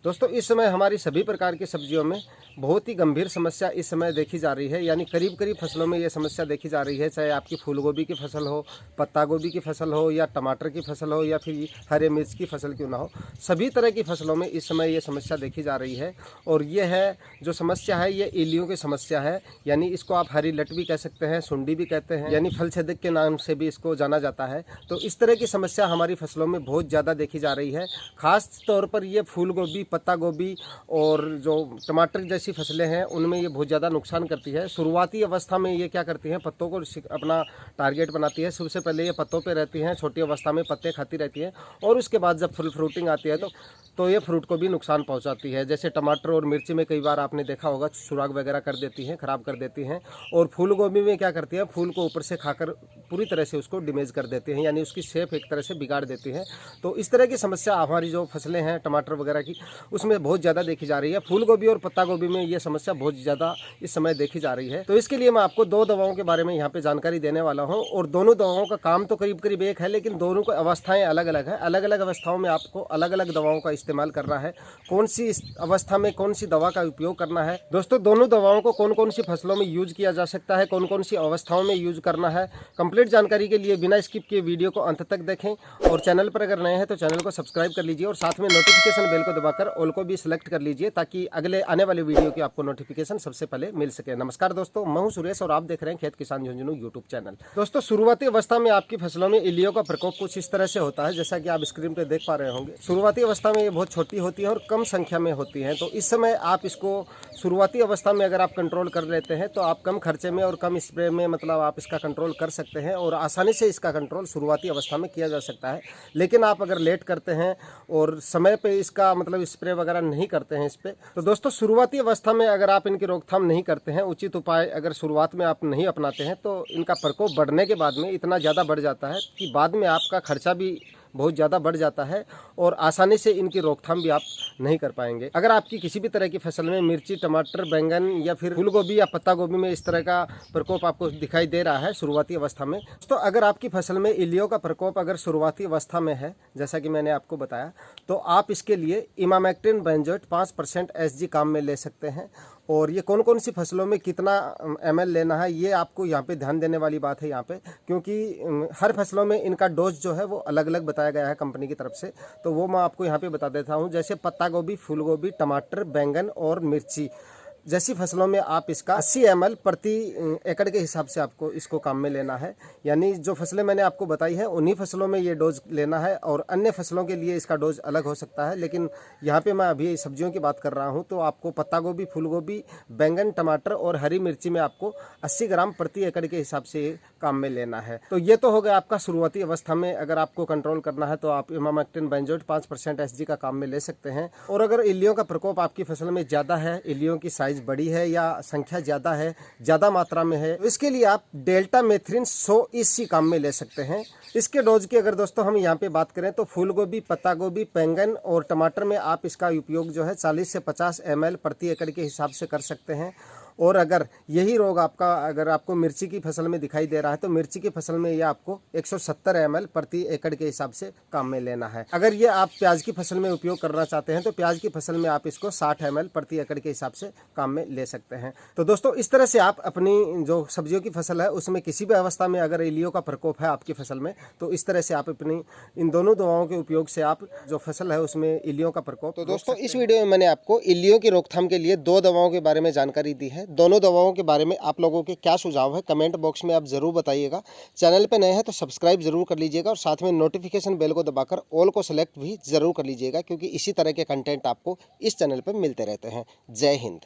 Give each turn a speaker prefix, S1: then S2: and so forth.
S1: दोस्तों इस समय हमारी सभी प्रकार की सब्जियों में बहुत ही गंभीर समस्या इस समय देखी जा रही है, यानी करीब करीब फसलों में ये समस्या देखी जा रही है। चाहे आपकी फूल गोभी की फसल हो, पत्ता गोभी की फसल हो, या टमाटर की फसल हो, या फिर हरे मिर्च की फसल क्यों ना हो, सभी तरह की फसलों में इस समय ये समस्या देखी जा रही है। और ये है जो समस्या है, ये इल्लियों की समस्या है, यानी इसको आप हरी लट भी कह सकते हैं, सुंडी भी कहते हैं, यानी फल छेदक के नाम से भी इसको जाना जाता है। तो इस तरह की समस्या हमारी फसलों में बहुत ज़्यादा देखी जा रही है। खास तौर पर ये फूल गोभी, पत्ता गोभी और जो टमाटर जैसी फसलें हैं उनमें ये बहुत ज़्यादा नुकसान करती है। शुरुआती अवस्था में ये क्या करती हैं, पत्तों को अपना टारगेट बनाती है। सबसे पहले ये पत्तों पे रहती हैं, छोटी अवस्था में पत्ते खाती रहती हैं, और उसके बाद जब फुल फ्रूटिंग आती है तो ये फ्रूट को भी नुकसान पहुंचाती है। जैसे टमाटर और मिर्ची में कई बार आपने देखा होगा, सुराग वगैरह कर देती हैं, ख़राब कर देती हैं। और फूल गोभी में क्या करती है, फूल को ऊपर से खाकर पूरी तरह से उसको डैमेज कर देती हैं, यानी उसकी शेप एक तरह से बिगाड़ देती है। तो इस तरह की समस्या हमारी जो फसलें हैं टमाटर वगैरह की, उसमें बहुत ज़्यादा देखी जा रही है। फूल गोभी और पत्ता गोभी में ये समस्या बहुत ज़्यादा इस समय देखी जा रही है। तो इसके लिए मैं आपको 2 दवाओं के बारे में यहाँ पे जानकारी देने वाला हूँ, और दोनों दवाओं का काम तो करीब करीब एक है, लेकिन दोनों की अवस्थाएं अलग अलग है। अलग अलग अवस्थाओं में आपको अलग अलग दवाओं का इस्तेमाल करना है। कौन सी अवस्था में कौन सी दवा का उपयोग करना है, दोस्तों दोनों दवाओं को कौन कौन सी फसलों में यूज किया जा सकता है, कौन कौन सी अवस्थाओं में यूज करना है, कंप्लीट जानकारी के लिए बिना स्किप किए वीडियो को अंत तक देखें। और चैनल पर अगर नए हैं तो चैनल को सब्सक्राइब कर लीजिए, और साथ में नोटिफिकेशन बेल को दबाकर ऑल को भी सिलेक्ट कर लीजिए, ताकि अगले आने वाले वीडियो की आपको नोटिफिकेशन सबसे पहले मिल सके। नमस्कार दोस्तों, मैं हूं सुरेश और आप देख रहे हैं खेत किसान झुंझुनू यूट्यूब चैनल। दोस्तों शुरुआती अवस्था में आपकी फसलों में इल्लियों का प्रकोप कुछ इस तरह से होता है, जैसा कि आप स्क्रीन पर देख पा रहे होंगे। शुरुआती अवस्था में ये बहुत छोटी होती है और कम संख्या में होती है। तो इस समय आप इसको शुरुआती अवस्था में अगर आप कंट्रोल कर लेते हैं तो आप कम खर्चे में और कम स्प्रे में मतलब आप इसका कंट्रोल कर सकते हैं, और आसानी से इसका कंट्रोल शुरुआती अवस्था में किया जा सकता है। लेकिन आप अगर लेट करते हैं और समय पे इसका मतलब स्प्रे वगैरह नहीं करते हैं इस पर, तो दोस्तों शुरुआती अवस्था में अगर आप इनकी रोकथाम नहीं करते हैं, उचित उपाय अगर शुरुआत में आप नहीं अपनाते हैं, तो इनका प्रकोप बढ़ने के बाद में इतना ज़्यादा बढ़ जाता है कि बाद में आपका खर्चा भी बहुत ज़्यादा बढ़ जाता है, और आसानी से इनकी रोकथाम भी आप नहीं कर पाएंगे। अगर आपकी किसी भी तरह की फसल में मिर्ची, टमाटर, बैंगन या फिर फूल गोभी या पत्ता गोभी में इस तरह का प्रकोप आपको दिखाई दे रहा है शुरुआती अवस्था में, तो अगर आपकी फसल में इल्लियों का प्रकोप अगर शुरुआती अवस्था में है, जैसा कि मैंने आपको बताया, तो आप इसके लिए इमामेक्टिन बेंजोएट 5% SG काम में ले सकते हैं। और ये कौन कौन सी फसलों में कितना ml लेना है, ये आपको यहाँ पे ध्यान देने वाली बात है यहाँ पे, क्योंकि हर फसलों में इनका डोज जो है वो अलग अलग बताया गया है कंपनी की तरफ से। तो वो मैं आपको यहाँ पे बता देता हूँ। जैसे पत्ता गोभी, फूल गोभी, टमाटर, बैंगन और मिर्ची जैसी फसलों में आप इसका 80 ml प्रति एकड़ के हिसाब से आपको इसको काम में लेना है। यानी जो फसलें मैंने आपको बताई है उन्हीं फसलों में ये डोज लेना है, और अन्य फसलों के लिए इसका डोज अलग हो सकता है। लेकिन यहाँ पे मैं अभी सब्जियों की बात कर रहा हूँ, तो आपको पत्ता गोभी, फूल गोभी, बैंगन, टमाटर और हरी मिर्ची में आपको 80 ग्राम प्रति एकड़ के हिसाब से काम में लेना है। तो ये तो हो गया आपका शुरुआती अवस्था में अगर आपको कंट्रोल करना है, तो आप इमामेक्टिन बेंजोएट 5% SG का काम में ले सकते हैं। और अगर इल्लियों का प्रकोप आपकी फसल में ज़्यादा है, इल्लियों की साइज बड़ी है या संख्या ज़्यादा है, ज़्यादा मात्रा में है, तो इसके लिए आप डेल्टा मेथ्रिन 100 EC काम में ले सकते हैं। इसके डोज की अगर दोस्तों हम यहाँ पे बात करें, तो फूल गोभी, पत्ता गोभी, बैंगन और टमाटर में आप इसका उपयोग जो है 40 से 50 ml प्रति एकड़ के हिसाब से कर सकते हैं। और अगर यही रोग अगर आपको मिर्ची की फसल में दिखाई दे रहा है, तो मिर्ची की फसल में ये आपको 170 ml प्रति एकड़ के हिसाब से काम में लेना है। अगर ये आप प्याज की फसल में उपयोग करना चाहते हैं, तो प्याज की फसल में आप इसको 60 ml प्रति एकड़ के हिसाब से काम में ले सकते हैं। तो दोस्तों इस तरह से आप अपनी जो सब्जियों की फसल है उसमें किसी भी अवस्था में अगर इल्लियों का प्रकोप है आपकी फसल में, तो इस तरह से आप अपनी इन दोनों दवाओं के उपयोग से आप जो फसल है उसमें इल्लियों का प्रकोप। तो दोस्तों इस वीडियो में मैंने आपको इल्लियों की रोकथाम के लिए 2 दवाओं के बारे में जानकारी दी है। दोनों दवाओं के बारे में आप लोगों के क्या सुझाव है कमेंट बॉक्स में आप जरूर बताइएगा। चैनल पे नए हैं तो सब्सक्राइब जरूर कर लीजिएगा, और साथ में नोटिफिकेशन बेल को दबाकर ऑल को सेलेक्ट भी जरूर कर लीजिएगा, क्योंकि इसी तरह के कंटेंट आपको इस चैनल पर मिलते रहते हैं। जय हिंद।